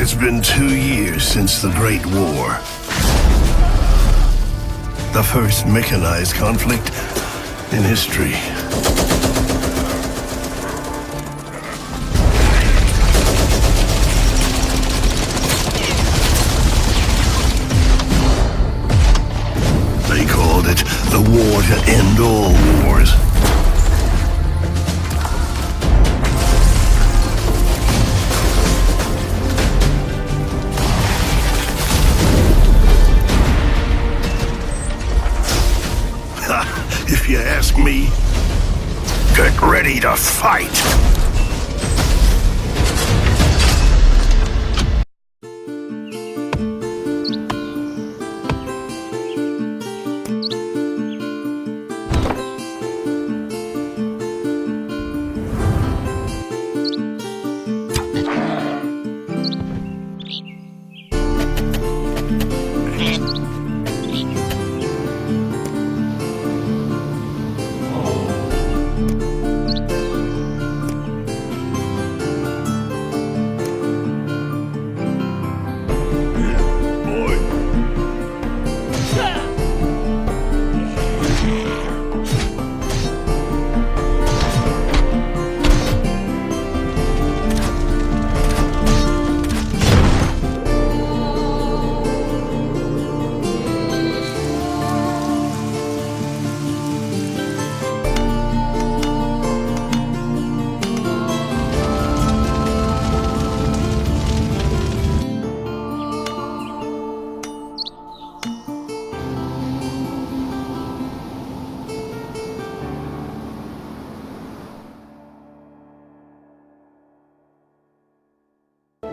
It's been 2 years since the Great War. The first mechanized conflict in history. They called it the war to end all wars. If you ask me, get ready to fight!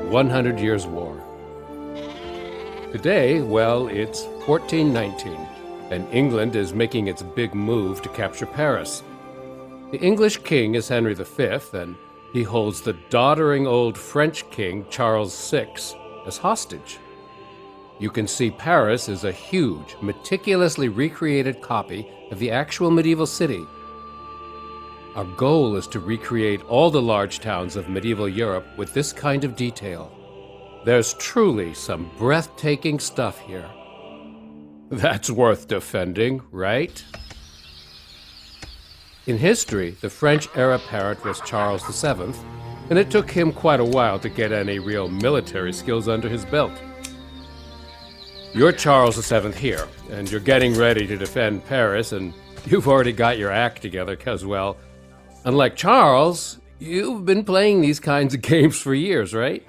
"100 Years' War." Today, well, it's 1419, and England is making its big move to capture Paris. The English king is Henry V, and he holds the doddering old French king, Charles VI, as hostage. You can see Paris is a huge, meticulously recreated copy of the actual medieval city. Our goal is to recreate all the large towns of medieval Europe with this kind of detail. There's truly some breathtaking stuff here. That's worth defending, right? In history, the French heir apparent was Charles VII, and it took him quite a while to get any real military skills under his belt. You're Charles VII here, and you're getting ready to defend Paris, and you've already got your act together, 'cause, well, unlike Charles, you've been playing these kinds of games for years, right?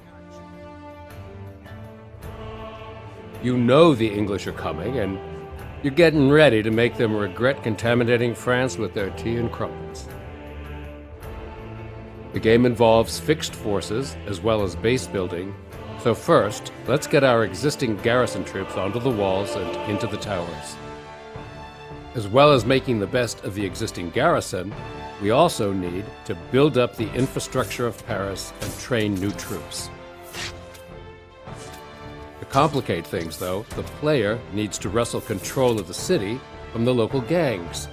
You know the English are coming, and you're getting ready to make them regret contaminating France with their tea and crumpets. The game involves fixed forces as well as base building, so first, let's get our existing garrison troops onto the walls and into the towers. As well as making the best of the existing garrison, we also need to build up the infrastructure of Paris and train new troops. To complicate things, though, the player needs to wrestle control of the city from the local gangs.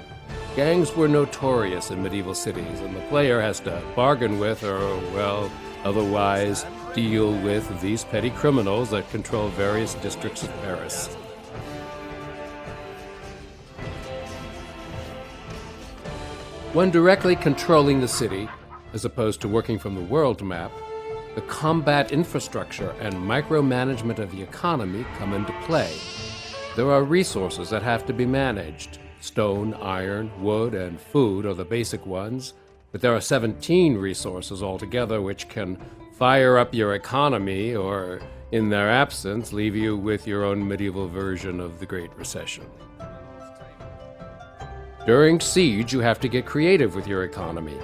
Gangs were notorious in medieval cities, and the player has to bargain with or, well, otherwise deal with these petty criminals that control various districts of Paris. When directly controlling the city, as opposed to working from the world map, the combat infrastructure and micromanagement of the economy come into play. There are resources that have to be managed. Stone, iron, wood, and food are the basic ones, but there are 17 resources altogether which can fire up your economy or, in their absence, leave you with your own medieval version of the Great Recession. During siege, you have to get creative with your economy.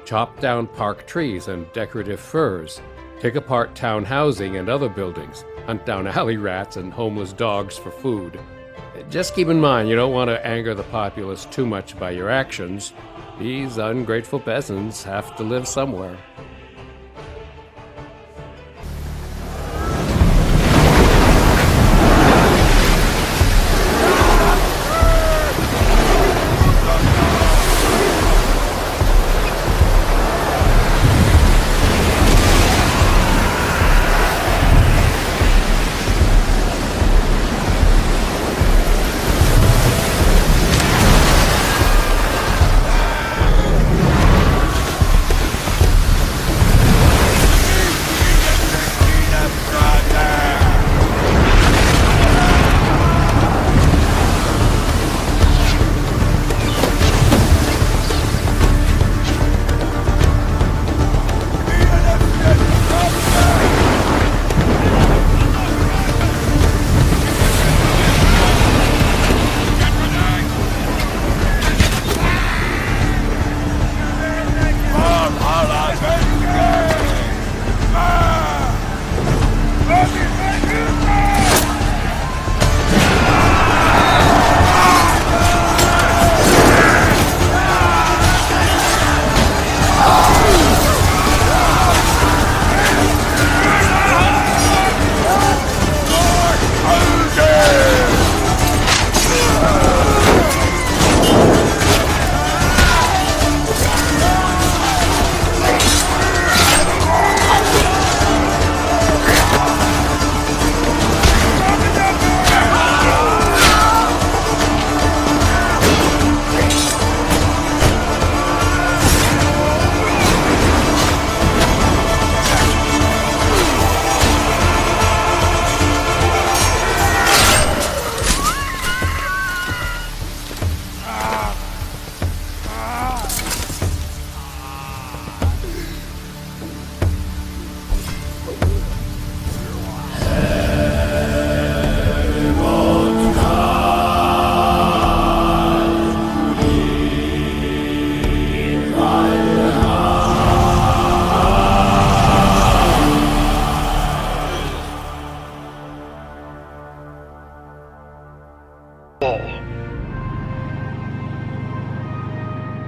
Chop down park trees and decorative firs. Take apart town housing and other buildings. Hunt down alley rats and homeless dogs for food. Just keep in mind, you don't want to anger the populace too much by your actions. These ungrateful peasants have to live somewhere.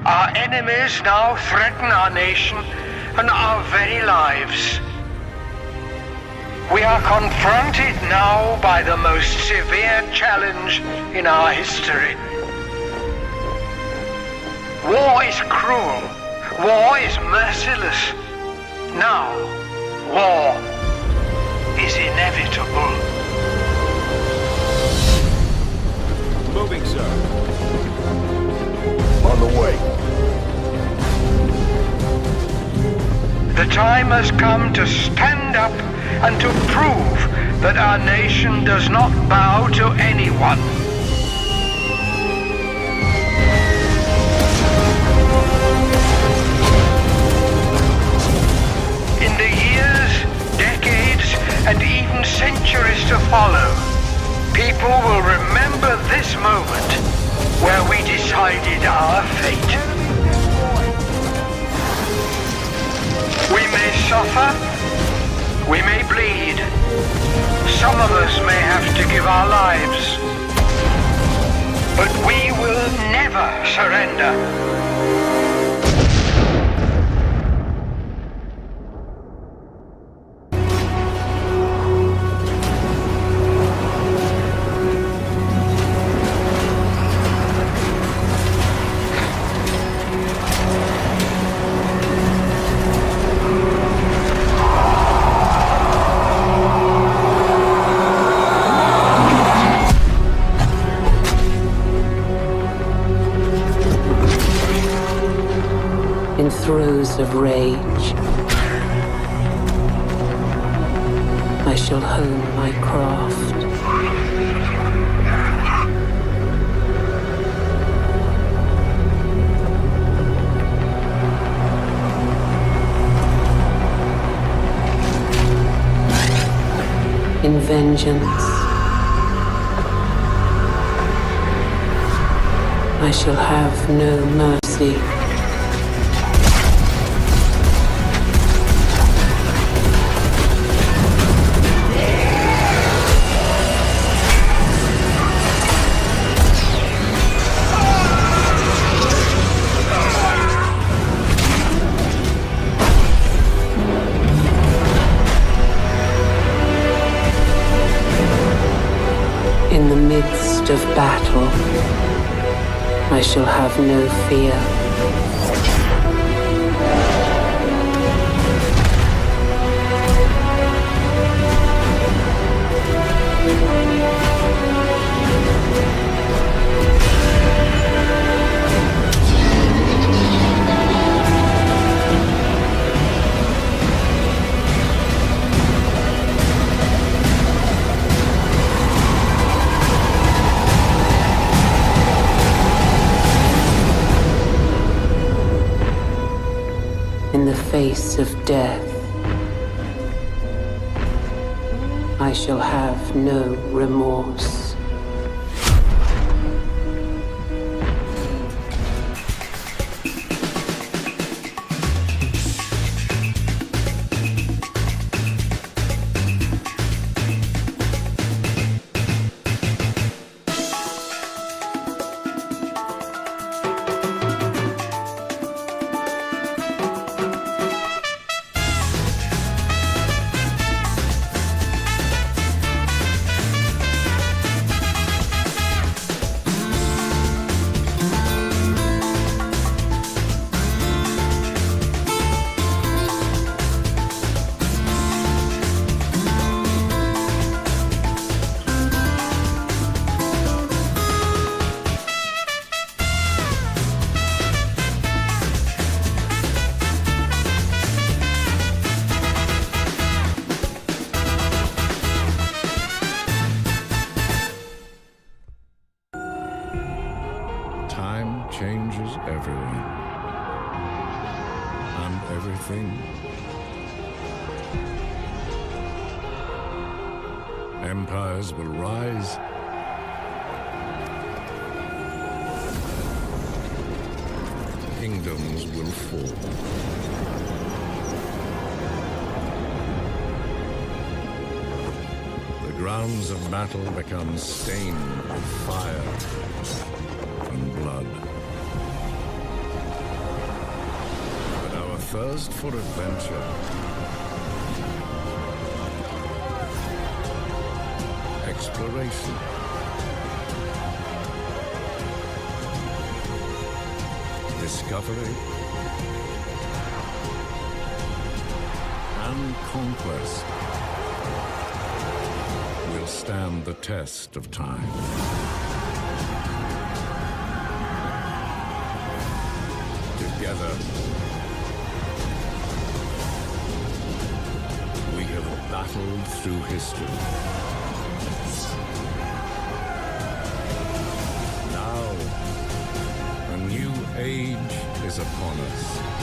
Our enemies now threaten our nation and our very lives. We are confronted now by the most severe challenge in our history. War is cruel. War is merciless. Now, war is inevitable. Moving, sir. On the way. The time has come to stand up and to prove that our nation does not bow to anyone. In the years, decades, and even centuries to follow, people will remember this moment where we decided our fate. We may suffer, we may bleed, some of us may have to give our lives, but we will never surrender. In throes of rage, I shall hone my craft. In vengeance, I shall have no mercy. In the midst of battle, I shall have no fear. In the face of death, I shall have no remorse. Time changes everyone and everything. Empires will rise, kingdoms will fall. The grounds of battle become stained with fire and blood. But our thirst for adventure, exploration, discovery, and conquest will stand the test of time. Together, we have battled through history. Now, a new age is upon us.